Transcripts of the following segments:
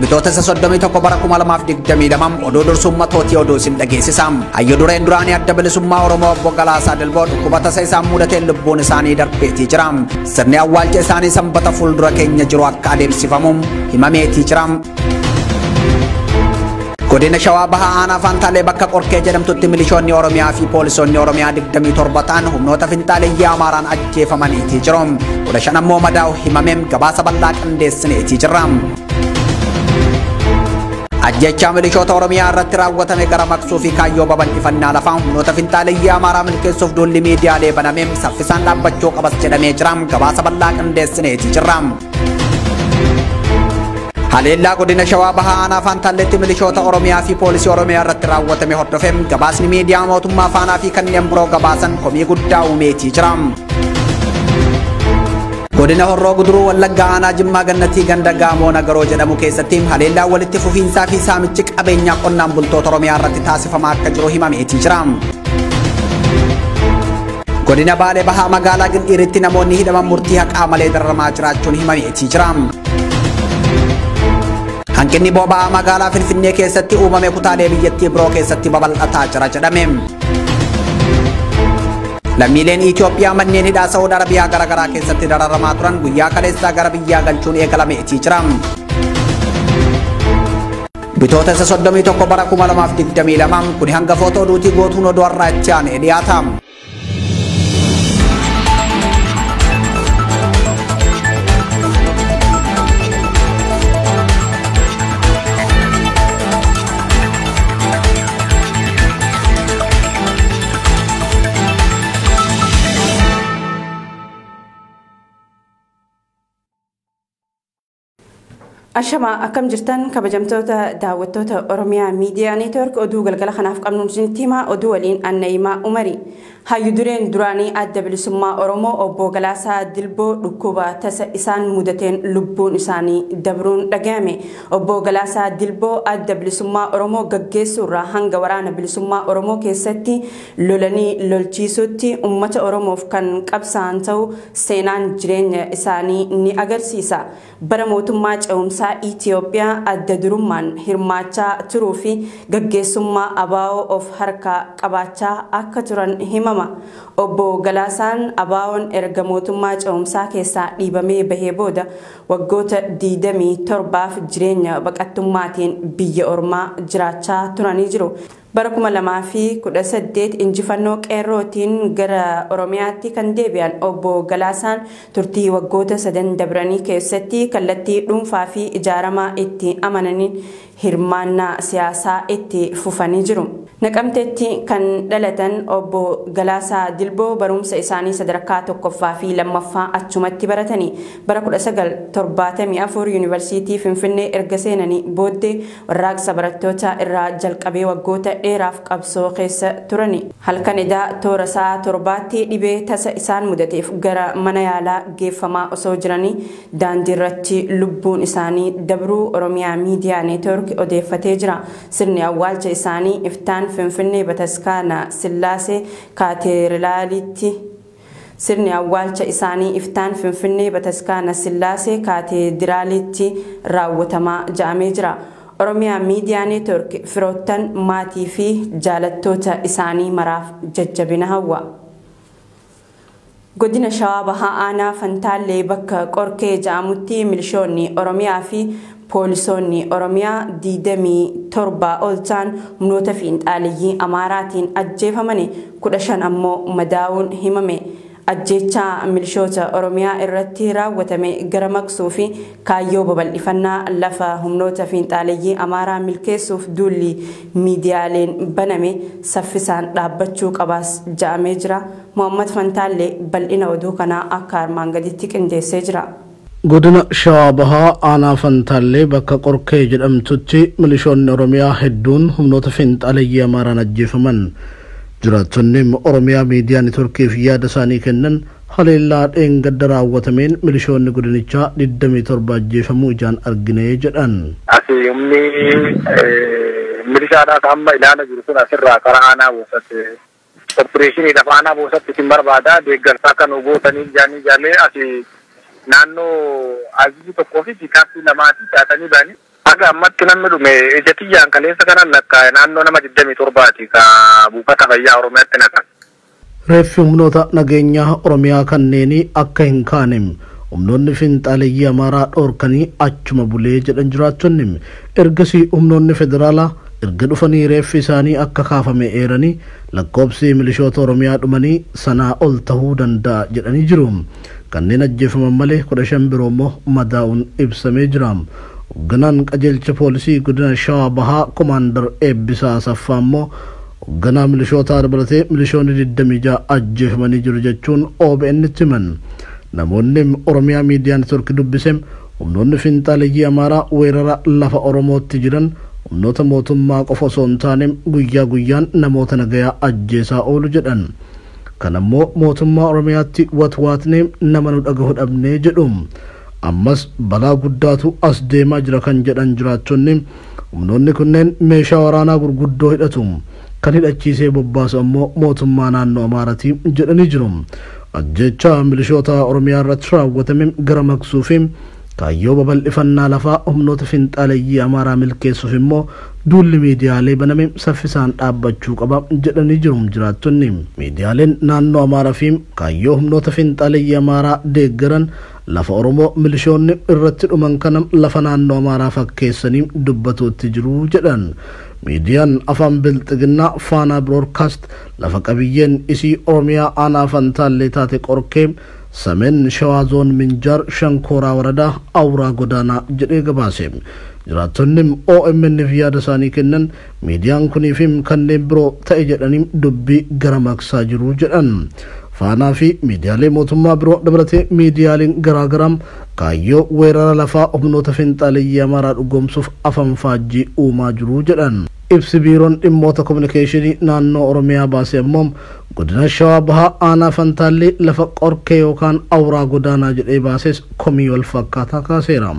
bitoota soddomii tokko bara 2022 oduu dursummaa tootii oduu sin dhageessisam hayyu dureen duraanii adda bilisummaa Oromoo obbo Galaasaa Dilboo dhukkuba tasa isaan mudateen lubbuun isaanii darbeetii jiram sirni awwaalcha isaanii sanbata fuuldura keenya jiru akka adeemsifamu himameetii jiram. Godina Shawaa Bahaa aanaa Fantaalee bakka Qorkee jedhamtutti milishoonni Oromiyaa fi poolisoonni Oromiyaa 27 ta'an humnoota finxaaliyyaa Amaaraan ajjeefamaniitii jiru. 15 ammoo madaa'u himameem gabaasa bal'aa qindeessineetii jirra. Ajjechaa milishoota Oromiyaa irratti raawwatame gara maqsuu fi kaayyoo babal'ifannaa lafaan humnoota finxaaliyyaa Amaaraa milkeessuuf duulli miidiyaalee banameem saffisaan dhaabbachuu qabas jedhamee jira. Gabaasa bal'aa qindeessineetii jirra. Haleellaa godina Shawaa Bahaa aanaa Fantaaleetti milishoota Oromiyaa fi poolisii Oromiyaa irratti raawwatame hordofeem gabaasni miidiyaa mootummaa faanaa fi kanneen biroo gabaasan komii guddaa uumeetii jira. Godina Horroo Guduruu Wallaggaa aanaa Jimmaa Gannatii ganda Gaamoo Nagaroo jedhamu keessatti haleellaa walitti fufiinsaa fi saamichi qabeenyaa qonnaan bultoota Oromiyaa irratti taasifamaa akka jiru himameetii jira. Godina Baalee Bahaa magaalaa Gindhiiritti namoonni hidhaman murtii haqaa malee dararamaa jiraachuun himameetii jira. Hanqinni boba'aa magaalaa Finfinnee keessatti uumame kutaalee biyyattii biroo keessatti babal'ataa jira jedhame. Lammiileen Itoophiyaa manneen hidhaa Saawud Arabiyaa garaagaraa keessatti dararamaa turan guyyaa kaleessaa gara biyyaa galchuun eegalameetii jira. Bitoota 31 bara 2022 kun hangafoota oduutii gootuun oduu har'aa itti aanee dhiyaata. Ashama akkam jirtan kabajamtoota daawwattoota Oromiyaa Miidiyaa Neetwork oduu galgala kanaaf qabnuun isinitti himaa oduu waliin Annaimaa Umari. Hayyu dureen duraanii adda bilisummaa Oromoo obbo Galaasaa Dilboo dhukkuba tasa isaan mudateen lubbuun isaanii dabruun dhagahame. Obbo Galaasaa Dilboo adda bilisummaa Oromoo gaggeessuurraa hanga waraana bilisummaa Oromoo keessatti lolanii lolchiisutti uummata Oromoof kan qabsaan ta'u seenaan jireenya isaanii ni agarsiisa. Bara mootummaa ce'umsaa Itoophiyaa adda durummaan hirmaachaa turuu fi gaggeessummaa abaa'oo of harkaa qabaachaa akka turan himama. Obbo Galaasaan abaa'oon erga mootummaa ce'umsaa keessaa dhiibamee bahee booda waggoota 27f jireenya baqattummaatiin biyya ormaa jiraachaa turanii jiru. Bara 2018 injifannoo qeerrootiin gara Oromiyaatti kan deebi'an obbo Galaasaan turtii waggoota 3 dabranii keessatti kallattii dhuunfaa fi ijaaramaa itti amananiin hirmaannaa siyaasaa itti fufanii jiru. Naqamteetti kan dhalatan obbo Galaasaa Dilboo barumsa isaanii sadarkaa tokkoffaa fi lammaffaa achumatti baratanii bara 1974 Yuunivarsiitii Finfinnee erga seenanii booddee warraaqsa barattoota irraa jalqabee waggoota dheeraaf qabsoo keessa turani. Halkan edaa toora sa'a 7tti dhibee tasa isaan mudateef gara mana yaalaa geeffamaa osoo jiranii daandii irratti lubbuun isaanii dabruu Oromiyaa Miidiyaa Neetwork odeeffatee jira. Sirni awwaalcha isaanii iftaan Finfinnee Bataskaana Sillaasee Kaateediraalitti sirni awwaalcha isaanii iftaan Finfinnee Bataskaana Sillaasee Kaateediraalitti raawwatamaa jedhamee jira. Oromiyaa Miidiyaa Neetwork firoottan maatii fi jaalattoota isaanii maraaf jajjabina hawwa. Godina Shawaa Bahaa aanaa Fantaalee bakka Qorkee jedhamutti milishoonni Oromiyaa fi poolisoonni Oromiyaa 27 ol ta'an humnoota finxaaliyyii Amaaraatiin ajjeefamani 15 ammoo madaa'uun himame. Ajjechaa milishoota Oromiyaa irratti raawwatame gara maqsuu fi kaayyoo babal'ifannaa lafa humnoota finxaaliyyii Amaaraa milkeessuuf duulli miidiyaaleen baname saffisaan dhaabbachuu qabaas jedhamee jira. Muhammad Fantaalee bal'ina oduu kanaa akka armaan gaditti qindeessee jira. Godina Shawaa Bahaa aanaa Fantaalee bakka Qorkee jedhamtutti milishoonni Oromiyaa hedduun humnoota finxaaliyyii Amaaraan ajjeefaman. Jiraattonni Oromiyaa Miidiyaa Neetworkiif yaada isaanii kennan haleellaa dheengadda raawwatameen milishoonni godinichaa 27 ajjeefamuu ijaan argine jedhan. Humni milishaadhaas amma ilaala jiru sun asirraa karaa aanaa boosatti opereeshinii lafa aanaa boosatti isin barbaada deeggarsaa kan gootanii jaallee naannoo azii tokkoo fi kaartii lamaatti taatanii ba'anii Aga ammatti namni dhume ijatiyyaan kaleessa kanan lakkaa'e naannoo nama 27 ka buufata fayyaa Oromiyaatti naqan. Reeffi humnoota nageenyaa Oromiyaa kanneenii akka hin kaanem humnoonni finxaaleeyyii Amaaraa dhoorkanii achuma bulee jedhan jiraattonni ergasii humnoonni federaalaa erga dhufanii reeffi isaanii akka kaafame eeranii lakkoobsi milishoota Oromiyaa dhumanii sanaa ol tahuu danda'a jedhanii jiru. Kanneen ajjeefaman malee 15 biroo immoo madaa'uun ibsamee jira. Hoogganaan qajeelcha poolisii godina Shawaa Bahaa Komaandar Eebbisaa Asaffaa immoo hoogganaa milishootaa dabalatee milishoonni 26 ajjeefamanii jiru jechuun OBN itti himan. Namoonni Oromiyaa Miidiyaa Neetwoorkii dubbisem humnoonni finxaaleeyyii Amaaraa weerara lafa Oromootti jiran humnoota mootummaa qofa osoo hin taane guyyaa guyyaan namoota nagayaa ajjeesaa oolu jedhan. Kanammoo mootummaa Oromiyaatti watwaatnee nama nu dhagahu dhabnee jedhu. Ammas balaa guddaatu as deemaa jira kan jedhan jiraattonni humnoonni kunneen meeshaa waraanaa gurguddoo hidhatu. Kan hidhachiisee bobbaasu ammoo mootummaa naannoo Amaaraati jedhanii jiru. Ajjeechaa milishoota Oromiyaa irratti raawwatame gara maqsuufi kaayyoo babal'ifannaa lafaa humnoota finxaaleeyyii Amaaraa milkeessuuf immoo duulli miidiyaalee baname saffisaan dhaabbachuu qaba jedhanii jiru jiraattonni. Miidiyaaleen naannoo Amaaraa fi kaayyoo humnoota finxaaleeyyii Amaaraa deeggaran lafa Oromoo milishoonni irratti dhuman kana lafa naannoo Amaaraa fakkeessanii dubbatuutti jiru jedhan. Miidiyaan afaan bilxiginnaa Faanaa Broadcast lafa qabiyyeen isii Oromiyaa aanaa Fantaallee taate qorkee ሰሜን ሸዋ ዞን ምንጃር ሸንኮራ ወረዳ አውራ ጎዳና ጀዴ ገባሴ ጅራቶንም ኦኤምኤን ቪያደሳኒ ከነን ሚዲያን ኩኒፊም ከነን ብሮ ተእጀደኒም ዱቢ ገረማክሳ ጅሩ ጀደን ፋናፊ ሚዲያሌ ሞቱማ ብሮ ደብረቴ ሚዲያሊን ገራገራም ካዮ ወራራ ለፋ ኦብኖ ተፈንጣለ ያማራ ዱጎምሱፍ አፈንፋጂ ኡማ ጅሩ ጀደን ibsi biiroon dhimmoota kominikeeshinii naannoo Oromiyaa baasee ammoo godina Shawaa Bahaa aanaa Fantaallee lafa qorkee yookaan awuraa godaanaa jedhee baases komii wal fakkaataa kaaseera.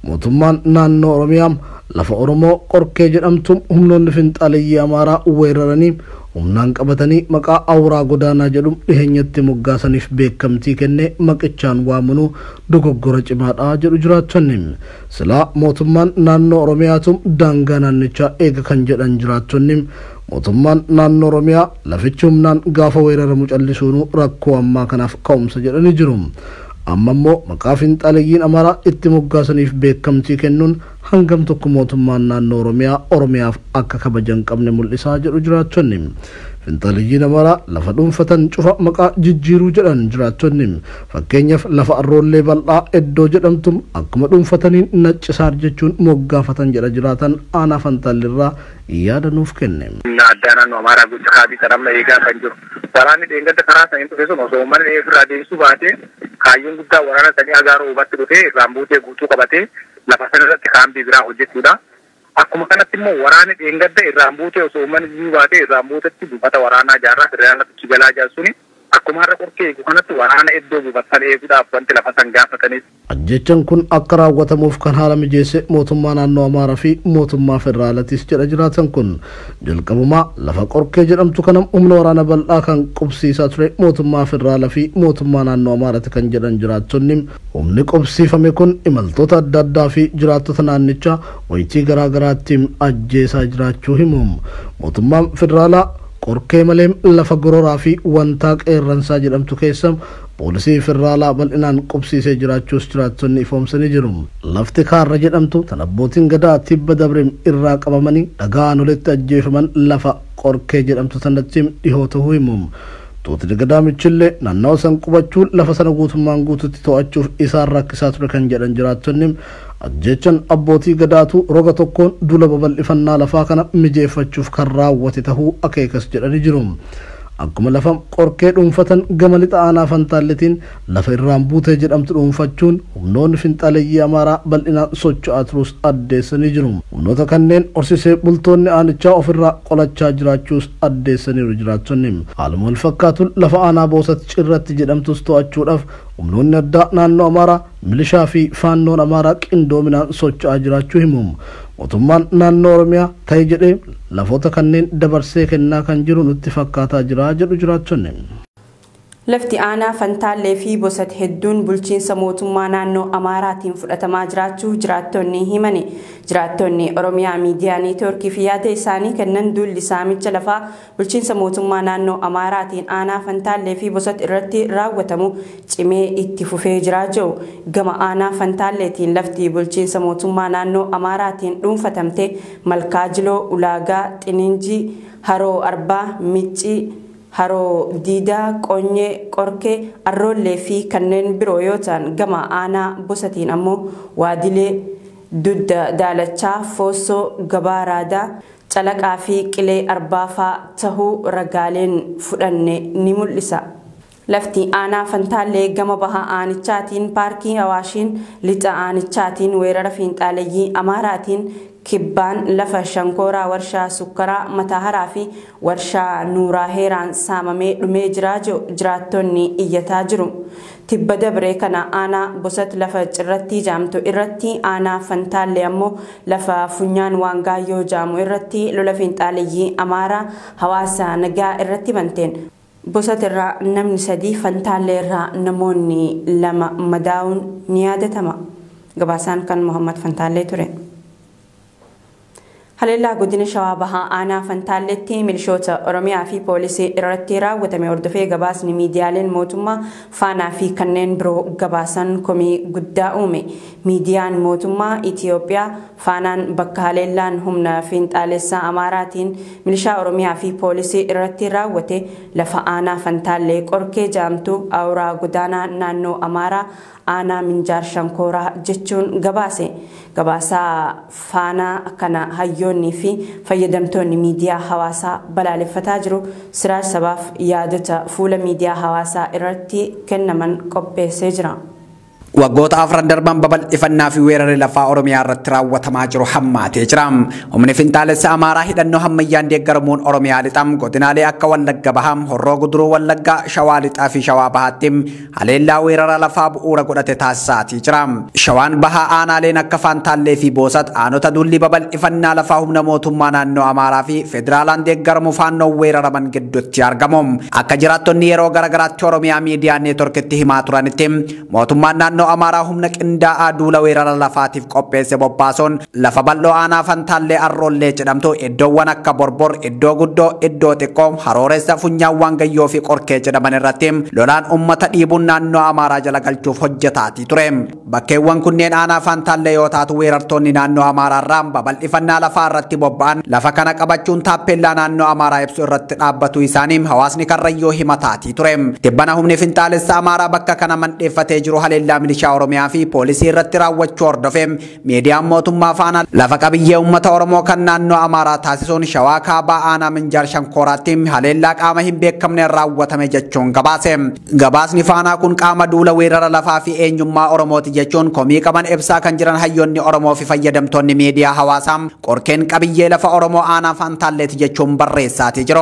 Mootummaan naannoo Oromiyaa lafa Oromoo qorkee jedhamtu humnoonni finxaaleeyyii Amaaraa weeraranii humnaan qabatanii maqaa awuraa godaanaa jedhum dhiheenyatti moggaasaniif beekamtii kennee maqichaan waamanu dogoggora cimaadhaa jedhu jiraattonni. Silaa mootummaan naannoo Oromiyaatu daangaa naannichaa eega kan jedhan jiraattonni mootummaan naannoo Oromiyaa lafichi humnaan gaafa weeraramu callisuun rakkoo ammaa kanaaf ka'umsa jedhanii jiru. Ammoo maqaa finxaaleeyyiin Amaaraa itti moggaasaniif beekamtii kennuun hangam tokko mootummaan naannoo Oromiyaaf akka kabajan qabne mul'isaa jedhu jiraattonni. Finxaaleeyyiin Amaaraa lafa dhuunfatan cufa maqaa jijjiiruu jedhan jiraattonni. Fakkeenyaaf lafa Arroollee bal'aa Eddoo jedhamtu akkuma dhuunfataniin Naccisaar jechuun moggaafatan jedha jiraatan aanaa Fantaalleerraa yaada nuuf kenne. Addaa naannoo Amaaraa guutuu kaabii kanamma eegaa kan jiru. Waraanni deengada karaa saniin dhufe sun osoo uummanni irraa deebisuu baatee kaayyoon guddaa waraana sanii agaaruu hubatti dhufee irraan buutee guutuu qabatee lafa sanarratti kaambii biraa hojjechuudha. Akkuma kanatti immoo waraanni deengada irraan buutee osoo uummanni jiru baatee irraan buutetti buufata waraanaa jaarraa federaalatti galaa jaarsuni akkuma har'a qorkee eegu kanatti waraana iddoo buufatan eeguudhaaf wanti lafa san gaafatanis. Ajjechaan kun akka raawwatamuuf kan haala mijeesse mootummaa naannoo Amaaraa fi mootummaa federaalatis jedha jiraatan kun jalqabumaa lafa qorkee jedhamtu kana humna waraana bal'aa kan qubsiisaa ture mootummaa federaalaa fi mootummaa naannoo Amaaraatti kan jedhan jiraattonni humni qubsiifame kun imaltoota adda addaa fi jiraattota naannichaa wayitii garaagaraatti ajjeesaa jiraachuu himu. Mootummaan federaalaa qorkee malee lafa gororaa fi wantaa qeerransaa jedhamtu keessa poolisii federaalaa bal'inaan qubsiisee jiraachuus jiraattonni ifoomsanii jiru. Lafti kaarra jedhamtu tan abbootiin gadaa tibba dabre irraa qabamanii dhagaan walitti ajjeefaman lafa qorkee jedhamtu sanatti dhihoo ta'uu himu. Tuuti gadaa michillee naannoo san qubachuun lafa sana guutummaan guututti to'achuuf isaan rakkisaa ture kan jedhan jiraattonni ajjechaan abbootii gadaatu roga tokkoon dula babal'ifannaa lafaa kana mijeeffachuuf kan raawwate tahuu akeekas jedhanii jiru. Akkuma lafa qorkee dhuunfatan gama lixa aanaa Fantaalleetiin lafa irraan buutee jedhamtu dhuunfachuun humnoonni finxaaleeyyii Amaaraa bal'inaan socho'aa turus addeessanii jiru. Humnoota kanneen horsisee bultoonni aanichaa ofirraa qolachaa jiraachuus addeessaniiru jiraattonni. Haaluma wal fakkaatuun lafa aanaa Boosatti Cirratti jedhamtus to'achuudhaaf humnoonni addaa naannoo Amaaraa milishaa fi faannoon Amaaraa qindoominaan socho'aa jiraachuu himu. Mootummaan naannoo Oromiyaa ta'e jedhee lafoota kanneen dabarsee kennaa kan jiru nutti fakkaataa jira jedhu jiraattonni. Lafti aanaa Fantaallee fi Bosat hedduun bulchiinsa mootummaa naannoo Amaaraatiin fudhatamaa jiraachuu jiraattonni himani. Jiraattonni Oromiyaa Miidiyaa Neetwoorkii fi yaada isaanii kennan duulli saamicha lafaa bulchiinsa mootummaa naannoo Amaaraatiin aanaa Fantaallee fi Bosat irratti raawwatamu cimee itti fufee jira jiru. Gama aanaa Fantaalleetiin lafti bulchiinsa mootummaa naannoo Amaaraatiin dhuunfatamte Malkaajiloo, Ulaagaa, Xininjii, Haroo Arbaa, Miccii, Haroo Diidaa, Qonyee, Qorkee, Arroollee fi kanneen biroo yoo ta'an gama aanaa Bosatiin ammoo Waadilee, Dudda Daalachaa, Foossoo, Gabaa Raadaa, Calaqaa fi Qilee Arbaafaa tahuu ragaaleen fudhanne ni mul'isa. Lafti aanaa Fantaallee gama baha aanichaatiin paarkii Hawaashiin, lixa aanichaatiin weerara fiinxaaleeyyii Amaaraatiin, kibbaan lafa shankooraa warshaa sukkaraa Mataaharaa fi warshaa Nuuraa Heeraan saamamee dhumee jiraattonni iyyataa jiru. Tibba dabree kana aanaa Bosat lafa cirratti jaamtu irratti aanaa Fantaallee ammoo lafa funyaan Waangaayyoo jaamu irratti lola fiinxaaleeyyii Amaaraa hawaasa nagaa irratti banteen. Bosat irraa namni 3, Fantaallee irraa namoonni 2 madaa'uun ni yaadatama. Gabaasaan kan Muhammad Fantaallee ture. Haleellaa godina Shawaa Bahaa aanaa Fantaalleetti milishoota Oromiyaa fi poolisii irratti raawwatame hordofee gabaasni miidiyaaleen mootummaa Faanaa fi kanneen biroo gabaasan komii guddaa uume. Miidiyaan mootummaa Itiyoophiyaa Faanaan bakka haleellaan humna fiinxaalessaa Amaaraatiin milishaa Oromiyaa fi poolisii irratti raawwate lafa aanaa Fantaallee Qorkee jaamtu Awuraa Godaanaa naannoo Amaaraa aanaa Minjaar Shankooraa jechuun gabaase. Gabaasaa Faanaa kana hayyoonni fi fayyadamtoonni miidiyaa hawaasaa balaaleffataa jiru. Siraaj Sabaaf yaadota fuula miidiyaa hawaasaa irratti kennaman qopheessee jira. Waggoota afran darban babal'ifannaa fi weerarri lafaa Oromiyaa irratti raawwatamaa jiru hammaatee jira. Humni fiinxaalessa Amaaraa hidhannoo hammayyaan deeggaramuun Oromiyaa lixam godinaalee akka Wallagga Baham, Horroo Guduruu Wallaggaa, Shawaa Lixaa fi Shawaa Bahaatti haleellaa weerara lafaa bu'uura godhate taasisaatii jira. Shawaan Bahaa aanaaleen akka Fantaallee fi Boosat aanota duulli babal'ifannaa lafaa humna mootummaa naannoo Amaaraa fi federaalaan deeggaramu faannoon weeraraman gidduutti argamu. Akka jiraattonni yeroo garagaraatti Oromiyaa Miidiyaa Neetwoorkitti himaa turanitti mootummaan naannoo Amaaraa humna qindaa'aa duula weerara lafaatiif qopheesse bobbaasuun lafa bal'oo aanaa Fantaallee Arroollee jedhamtu iddoowwan akka Borbor, Iddoo Guddoo, Iddoo Xiqqoo, Harooressa, Funyaan Waangayyoo fi Qorkee jedhaman irratti lolaan uummata dhiibuun naannoo Amaaraa jala galchuuf hojjetaatii ture. Bakkeewwan kunneen aanaa Fantaallee yoo taatu weerartoonni naannoo Amaaraa irraa babal'ifannaa lafaa irratti bobba'an lafa kana qabachuun taappellaa naannoo Amaaraa ibsu irratti dhaabbatu isaanii hawaasni Karrayyoo himataatii ture. Tibbana humni fiinxaalessa Amaaraa bakka kana mandheeffatee jiru haleellaa milishaa Oromiyaa fi poolisii irratti raawwachuu hordofee miidiyaan mootummaa Faanaa lafa qabiyyee uummata Oromoo kan naannoo Amaaraa taasisuun Shawaa Kaabaa aanaa Minjaar Shankooraatti haleellaa qaama hin beekamneen raawwatame jechuun gabaase. Gabaasni Faanaa kun qaama duula weerara lafaa fi eenyummaa Oromooti jechuun komii qaban ibsaa kan jiran hayyoonni Oromoo fi fayyadamtoonni miidiyaa hawaasaa qorkeen qabiyyee lafa Oromoo aanaa Fantaalleeti jechuun barreessaatii jiru.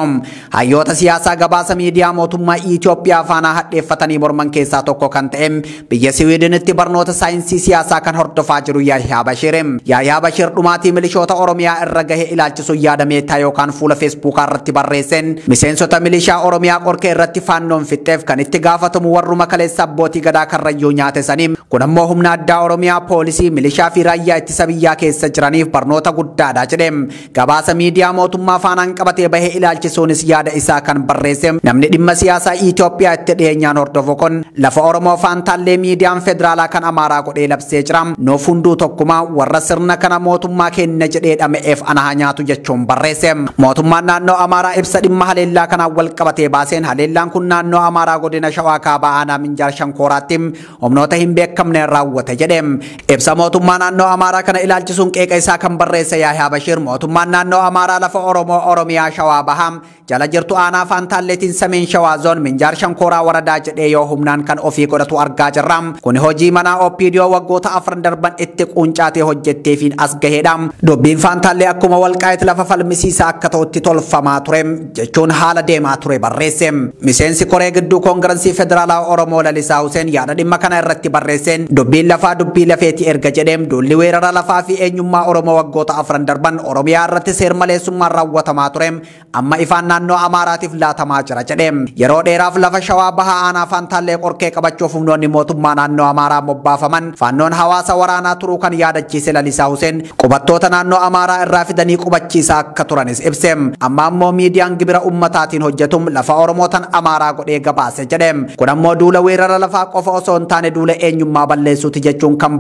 Hayyoota siyaasaa gabaasa miidiyaa mootummaa Itiyoophiyaa Faanaa hadheeffatanii morman keessaa tokko kan ta'e biyya Siwiidinitti barnoota saayinsii siyaasaa kan hordofaa jiru Yahyaa Bashir. Yahyaa Bashir dhumaatii milishoota Oromiyaa irra gahe ilaalchisuun yaada meetaa yookaan fuula Feesbuukaa irratti barreesseen miseensota milishaa Oromiyaa Qorkee irratti faannoon fixxeef kan itti gaafatamu warruma kaleessa abbootii gadaa Karrayyuu nyaate sanii kun ammoo humna addaa Oromiyaa poolisii milishaa fi raayyaa ittisa biyyaa keessa jiraniif barnoota guddaadha jedhe. Gabaasa miidiyaa mootummaa Faanaan qabatee bahee ilaalchisuunis yaada isaa kan barreesse namni dhimma siyaasaa Itiyoophiyaa itti dhiyeenyaan hordofu kun lafa Oromoo Fantaallee miidiyaan federaalaa kan Amaaraa godhee labsee jira. Noof hunduu tokkuma warra sirna kana mootummaa kenna jedhee dhama'eef anaha nyaatu jechuun barreesse. Mootummaan naannoo Amaaraa ibsa dhimma haleellaa kanaan wal qabatee baaseen haleellaan kun naannoo Amaaraa godina Shawaa Kaabaa aanaa Minjaar Shankooraatti humnoota hin beekamneen raawwate jedhe. Ibsa mootummaa naannoo Amaaraa kana ilaalchisuun qeeqa isaa kan barreesse Yahyaa Bashir mootummaan naannoo Amaaraa lafa Oromoo Oromiyaa Shawaa Bahaa jala jirtu aanaa Fantaalleetiin Sameen Shawaa zoon Minjaar Shankooraa waradaa jedhee yoo humnaan kan ofii godhatu argaa jirra. kun hojii manaa OPDO waggoota 4 darban itti quuncaatee hojjetteefiin as gaheedha. Dubbiin Faantaallee akkuma Walqaayit lafa falmisiisaa akka ta'utti tolfamaa ture jechuun haala deemaa ture barreesse. Miseensi koree gidduu koongirensii federaalaa Oromoo Lalisaa Huseen yaada dhimma kana irratti barreesseen dubbiin lafaa dubbii lafeetii erga jedheem duulli weerara lafaa fi eenyummaa Oromoo waggoota 4 darban Oromiyaa irratti seermaleessummaan raawwatamaa ture amma ifaan naannoo Amaaraatiif laatamaa jira jedheem. Yeroo dheeraaf lafa Shawaa Bahaa aanaa Faantaallee qorkee qabachuuf humnoonni mootummaa naannoo Amaaraa mobbaafaman faannoon hawaasa waraanaa turuu kan yaadachiise Lalisaa Huseen qubattoota naannoo Amaaraa irraa fidanii qubachiisaa akka turanis ibseem. Amma ammoo miidiyaan gibira ummataatiin hojjetum lafa Oromootan Amaaraa godhee gabaase jedheem. Kun ammoo duula weerara lafaa qofa osoo hin taane duula eenyummaa balleessuuti jechuun kan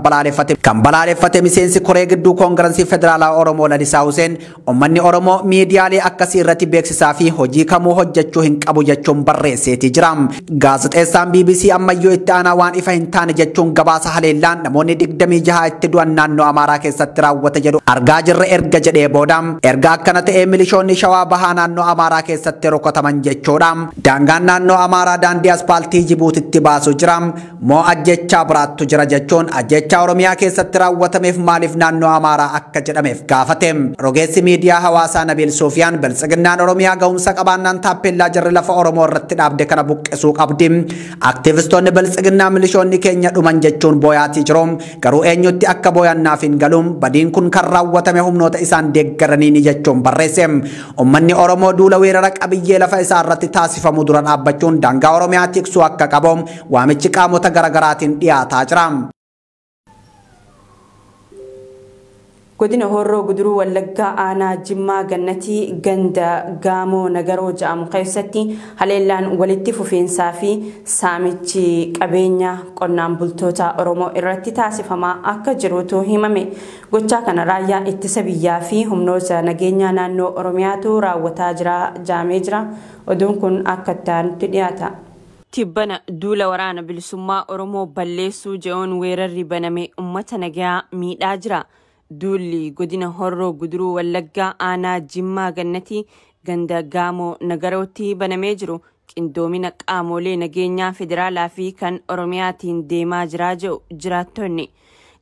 balaaleffate miseensi koree gidduu koongirensii federaalaa Oromoo Lalisaa Huseen ummanni Oromoo miidiyaalee akkasii irratti beeksisaa fi hojii kamuu hojjechuu hin qabu jechuun barreesseeti jira. Gaazexeessaan BBC ammayyuu itti aanaa waan ifa hin taane jechuun gabaasa haleellaan namoonni 26 itti du'an naannoo Amaaraa keessatti raawwate jedhu argaa jirra erga jedhee booda erga akkana ta'ee milishoonni Shawaa Bahaa naannoo Amaaraa keessatti rukutaman jechuudha. Daangaan naannoo Amaaraa daandii aspaaltii Jibuutitti baasu jira moo ajjechaa biraattu jira jechuun ajjechaa Oromiyaa keessatti raawwatameef maaliif naannoo Amaaraa akka jedhameef gaafate. Rogeessi miidiyaa hawaasaa Nabil Sufiyaan Biltsiginnaan Oromiyaa ga'umsa qabaannaan taappellaa jarri lafa Oromoo irratti dhaabde kana buqqisuu qabdi. Aktivistoonni Biltsiginnaa milishoonni keenya dhuman jechuun booyaatii jiru. Garuu eenyutti akka booyannaaf hin galuun badiin kun kan raawwatame humnoota isaan deeggaraniini jechuun barreesse. Ummanni Oromoo duula weerara qabiyyee lafa isaa irratti taasifamu dura dhaabbachuun daangaa Oromiyaa tiksuu akka qabu waamichi qaamota garaagaraatiin dhiyaataa jira. Godina Horroo Guduruu Wallaggaa aanaa Jimmaa Gannatii ganda Gaamoo Nagaroo jedhamu keessatti haleellaan walitti fufiinsaa fi saamichi qabeenya qonnaan bultoota Oromoo irratti taasifamaa akka jirutu himame. Gochaa kana raayyaa ittisa biyyaa fi humnoota nageenyaa naannoo Oromiyaatu raawwataa jaamee jira. Oduun kun akka ta'anitti dhiyaata. Tibbana duula waraana bilisummaa Oromoo balleessuu je'uun weerarri baname uummata nagaa miidhaa jira. Duulli godina Horroo Guduruu Wallaggaa aanaa Jimmaa Gannatii ganda Gaamoo Nagarootti banamee jiru qindoomina qaamolee nageenyaa federaalaa fi kan Oromiyaatiin deemaa jiraa jedhu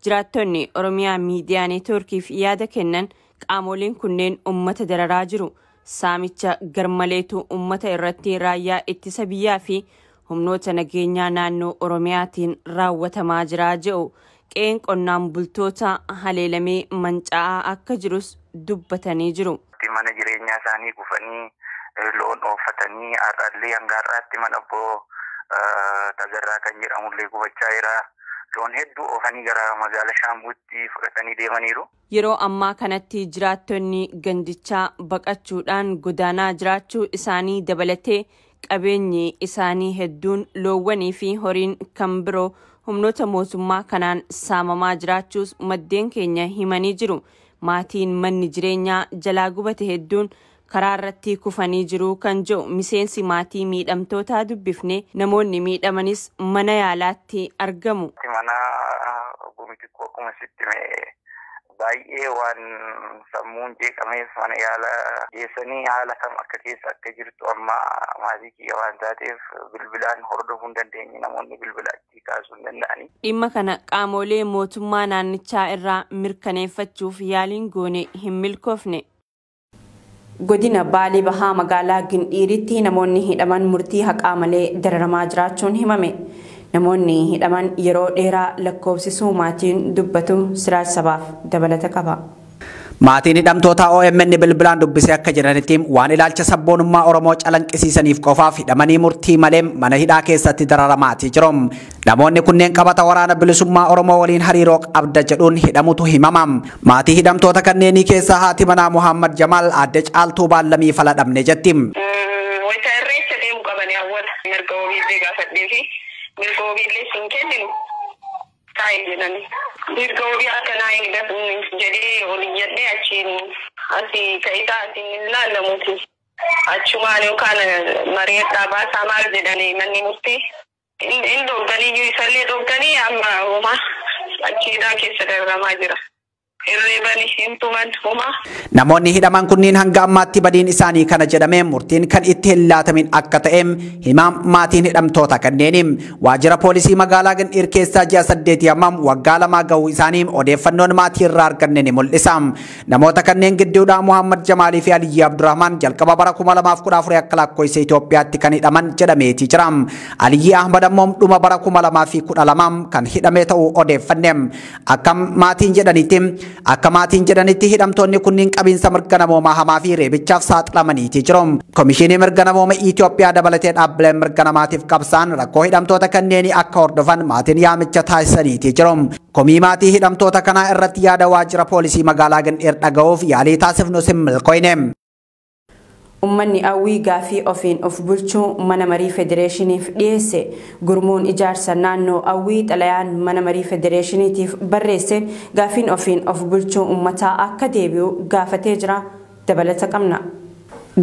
jiraattonni Oromiyaa miidiyaa neetwoorkiif yaada kennan qaamoleen kunneen uummata dararaa jiru. Saamicha garmaleetu uummata irratti raayyaa ittisa biyyaa fi humnoota nageenyaa naannoo Oromiyaatiin raawwatamaa jiraa jedhu. Qeen qonnaan bultoota haleelamee manca'aa akka jirus dubbatanii jiru. Mana jireenyaa isaanii gufanii loon ooffatanii har'aallee hanga har'aatti mana Obbo Tagarraa kan jedhamullee gubachaa jira. Loon hedduu oofanii gara magaalaa Shaambuutti fudhatanii deemaniiru. Yeroo ammaa kanatti jiraattonni gandichaa baqachuudhaan godaanaa jiraachuu isaanii dabalatee qabeenyi isaanii hedduun loowwanii fi horiin kan biroo humnoota mootummaa kanaan saamamaa jiraachuus maddeen keenya himanii jiru. Maatiin manni jireenyaa jalaa gubate hedduun karaa irratti kufanii jiru kan jedhu miseensi maatii miidhamtootaa dubbifne namoonni miidhamanis mana yaalaatti argamu. Mana gumitikoo akkuma sitti baay'ee waan sammuun jeeqameef mana yaala geessanii haala kam akka keessa akka jirtu amma maatii kiyya waan taateef bilbilaan hordofuu hin dandeenye namoonni bilbila achi kaasuu hin danda'ani. Dhimma kana qaamolee mootummaa naannichaa irraa mirkaneeffachuuf yaaliin goone hin milkoofne. Godina Baalee Bahaa magaalaa Gindhiiritti namoonni hidhaman murtii haqaa malee dararamaa jiraachuun himame. Namoonni hidhaman yeroo dheeraa lakkoofsisuu maatiin dubbatu Siraaj Sabaaf dabalata qaba. Maatiin hidhamtoota OMN bilbilaan dubbisee akka jiranitti waan ilaalcha sabboonummaa Oromoo calanqisiisaniif qofaaf hidhamanii murtii malee mana hidhaa keessatti dararamaati jiru. Namoonni kunneen qabata waraana bilisummaa Oromoo waliin hariiroo qabda jedhuun hidhamutu himama. Maatii hidhamtoota kanneenii keessaa haati manaa Muhammad Jamaal aadde Caaltuu Baallamii fala dhabne jetti. Mirgoobiillee siin kenninu taa'ee jedhani. Mirgoobii akkanaa eegdatu jedhee oliyyadhee achiin asii ka'itaa asiin hin laallamuuti. Achumaan yookaan mari'adhaa baasaa maal jedhanii manni murtii. Inni dhoogganiyyuu isallee dhooganii amma homaa achiidhaa keessa dararamaa jira. irreebani hintuman huma. Namoonni hidhaman kunniin hanga ammaatti badiin isaanii kana jedhamee murtiin kan itti hin laatamin akka ta'eem himaan maatiin hidhamtoota kanneenii waajjira poolisii magaalaa Gindhiir keessaa ji'a 8 hammam waggaa 2 gahuu isaanii odeeffannoon maatii irraa arganne ni mul'isa. Namoota kanneen gidduudhaa Muhammad Jamaalii fi Aliyyi Abdurrahman jalqaba bara 2014 akka lakkoofsa Itoophiyaatti kan hidhaman jedhameeti jira. Aliyyi Ahmad ammoo dhuma bara 2012 kan hidhame ta'uu odeeffanne. Akka maatiin jedhanitti hidhamtoonni kunniin qabiinsa mirga namoomaa hamaa fi reebichaaf saaxilamaniiti jiru. Komishinii mirga namooma Itoophiyaa dabalatee dhaabbileen mirga namaatiif qabsaan rakkoo hidhamtoota kanneenii akka hordofan maatiin yaamicha taasisaniiti jiru. Komii maatii hidhamtoota kanaa irratti yaada waajjira poolisii magaalaa Gindhiir dhaga'uuf yaalii taasifnus hin milkoofne. Ummanni Awwii gaafii ofiin of bulchuu mana marii federeeshiniif dhiyeesse. Gurmuun ijaarsa naannoo Awwii xalayaan mana marii federeeshiniitiif barreesse gaafiin ofiin of bulchuu ummataa akka deebi'u gaafatee jira. Dabalata qabna.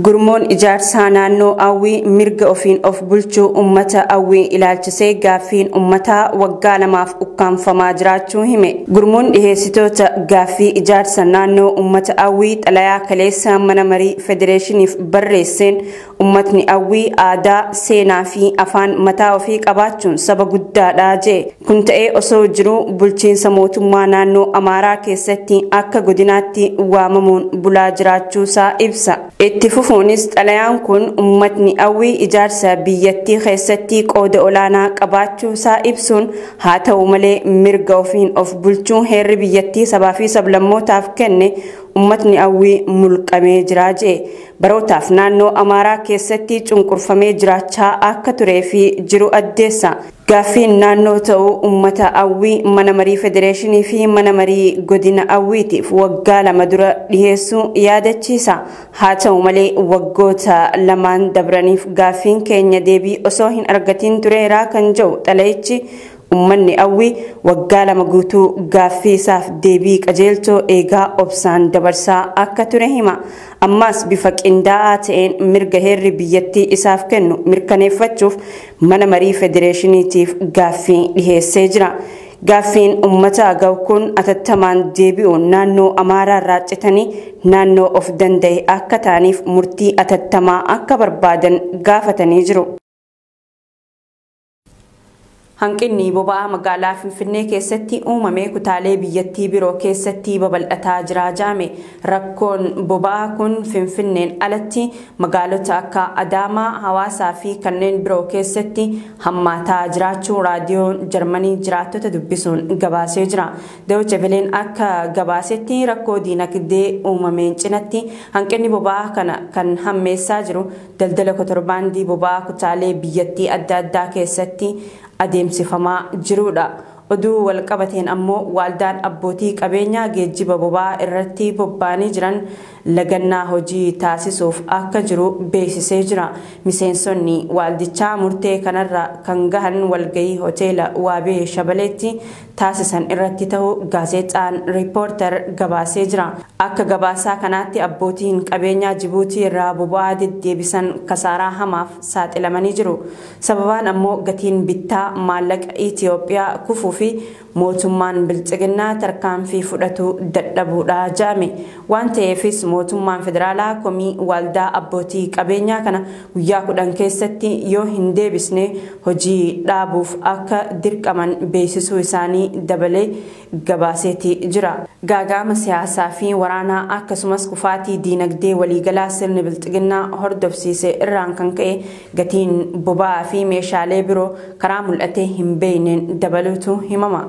Gurmuun ijaarsa naannoo Awwii mirga ofiin of bulchuu ummata Awwii ilaalchisee gaafiin ummataa waggaa 2 ukkaanfamaa jiraachuu hime. Gurmuun dhiheessitoota gaafii ijaarsa naannoo ummata Awwii xalayaa kaleessa mana marii federeeshiniif barreesseen ummatni Awwii aadaa, seenaa fi afaan mataa ofii qabaachuun saba guddaadha jee. Kun ta'ee osoo jiru bulchiinsa mootummaa naannoo Amaaraa keessatti akka godinaatti waamamuun bulaa jiraachuusaa ibsa. Itti fufuunis xalayaan kun ummatni Awwii ijaarsa biyyattii keessatti qooda olaanaa qabaachuusaa ibsuun haa ta'u malee mirga ofiin of bulchuu heerri biyyattii sabaa fi sablammootaaf kenne ummatni Awwii mulqamee jira jee. Barootaaf naannoo Amaaraa keessatti cunqurfamee jiraachaa akka turee fi jiru addeessa. Gaafiin naannoo ta'uu ummata Awwii mana marii federeeshinii fi mana marii godina Awwiitiif waggaa 2 dura dhiheessuu yaadachiisa. Haa ta'u malee waggoota 2 dabraniif gaafiin keenya deebii osoo hin argatiin tureeraa kan jedhu xalayichi ummanni Awwii waggaa 2 guutuu gaaffii isaaf deebii qajeeltoo eegaa obsaan dabarsaa akka ture hima. Ammas bifa qindaa'aa ta'een mirga heerri biyyattii isaaf kennu mirkaneeffachuuf mana marii federeeshiniitiif gaaffii dhiheessee jira. Gaaffiin ummata agaw kun atattamaan deebi'uun naannoo Amaaraa irraa citanii naannoo of danda'e akka ta'aniif murtii atattamaa akka barbaadan gaafatanii jiru. Hanqinni boba'aa magaalaa Finfinnee keessatti uumamee kutaalee biyyattii biroo keessatti babal'ataa jira jaame. Rakkoon boba'aa kun Finfinneen alatti magaalota akka Adaamaa, Hawaasaa fi kanneen biroo keessatti hammaataa jiraachuu raadiyoon Jarmanii jiraattota dubbisuun gabaasee jira. Deutsche Wellen akka gabaasetti rakkoo diinagdee uumameen cinatti hanqinni boba'aa kana kan hammeessaa jiru daldala kontirobaandii boba'aa kutaalee biyyattii adda addaa keessatti adeemsifamaa jirudha. Oduu wal qabateen ammoo waaldaan abbootii qabeenyaa geejjiba boba'aa irratti bobba'anii jiran lagannaa hojii taasisuuf akka jiru beeksisee jira. Miseensonni waaldichaa murtee kanarra kan gahan walgahii hoteela Waabee Shabaleetti taasisan irratti ta'uu gaazexaan Riippoortar gabaasee jira. Akka gabaasaa kanaatti abbootiin qabeenyaa Jibuutii irraa boba'aa deddeebisan kasaaraa hamaaf saaxilamanii jiru. Sababaan ammoo gatiin bittaa maallaqa Itoophiyaa kufuu fi mootummaan bilchiginnaa tarkaanfii fudhatu dadhabuudha jaame. Waan ta'eefis mootummaan federaalaa komii waaldaa abbootii qabeenyaa kana guyyaa 10 keessatti yoo hin deebisne hojii dhaabuuf akka dirqaman beeksisuu isaanii dabalee gabaaseeti jira. Gaagama siyaasaa fi waraanaa akkasumas kufaatii diinagdee waliigalaa sirni bilchiginnaa hordofsiise irraan kan ka'e gatiin boba'aa fi meeshaalee biroo karaa mul'atee hin beekneen dabaluutu himama.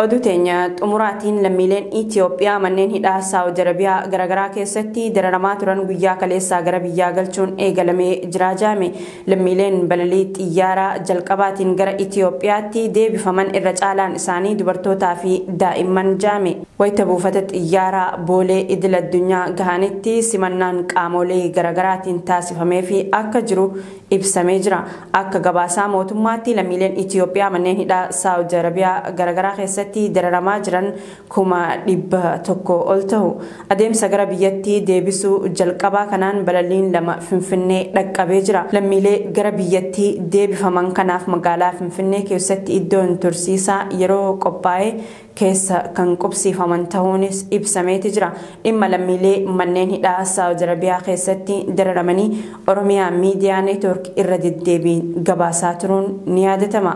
Oduu teenya xumuraatiin lammiileen Itoophiyaa manneen hidhaa Saawud Arabiyaa garaagaraa keessatti dararamaa turan guyyaa kaleessaa gara biyyaa galchuun eegalamee jira jaame. Lammiileen balalii xiyyaaraa jalqabaatiin gara Itoophiyaatti deebifaman irra caalaan isaanii dubartootaa fi daa'imman jaame. Wayita buufata xiyyaaraa Boolee idil addunyaa gahanitti simannaan qaamolee garaagaraatiin taasifamee fi akka jiru ibsamee jira. Akka gabaasaa mootummaatti lammiileen Itoophiyaa manneen hidhaa Saawud Arabiyaa garaagaraa keessatti keessatti dararamaa jiran 100,000 ol ta'u. Adeemsa gara biyyattii deebisuu jalqabaa kanaan balalliin 2 Finfinnee dhaqqabee jira. Lammiilee gara biyyattii deebifaman kanaaf magaalaa Finfinnee keessatti iddoon tursiisaa yeroo qophaa'e keessa kan qubsiifaman ta'uunis ibsameeti jira. Dhimma lammiilee manneen hidhaa Saawud Arabiyaa keessatti dararamanii Oromiyaa Miidiyaa Neetwoork irra deddeebiin gabaasaa turuun ni yaadatama.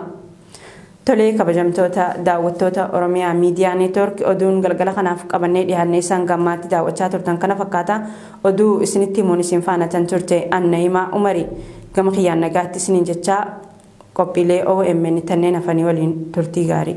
Tolee kabajamtoota daawwattoota Oromiyaa Miidiyaa Neetwoork oduun galgala kanaaf qabannee dhiyaannee isaan gammaatti daawwachaa turtan kana fakkaata. Oduu isinitti himuun isin faana tan turte Annaimaa Umari. Gama kiyyaan nagaatti isiniin jechaa qophiilee OMN tanneen hafanii waliin turtii gaarii.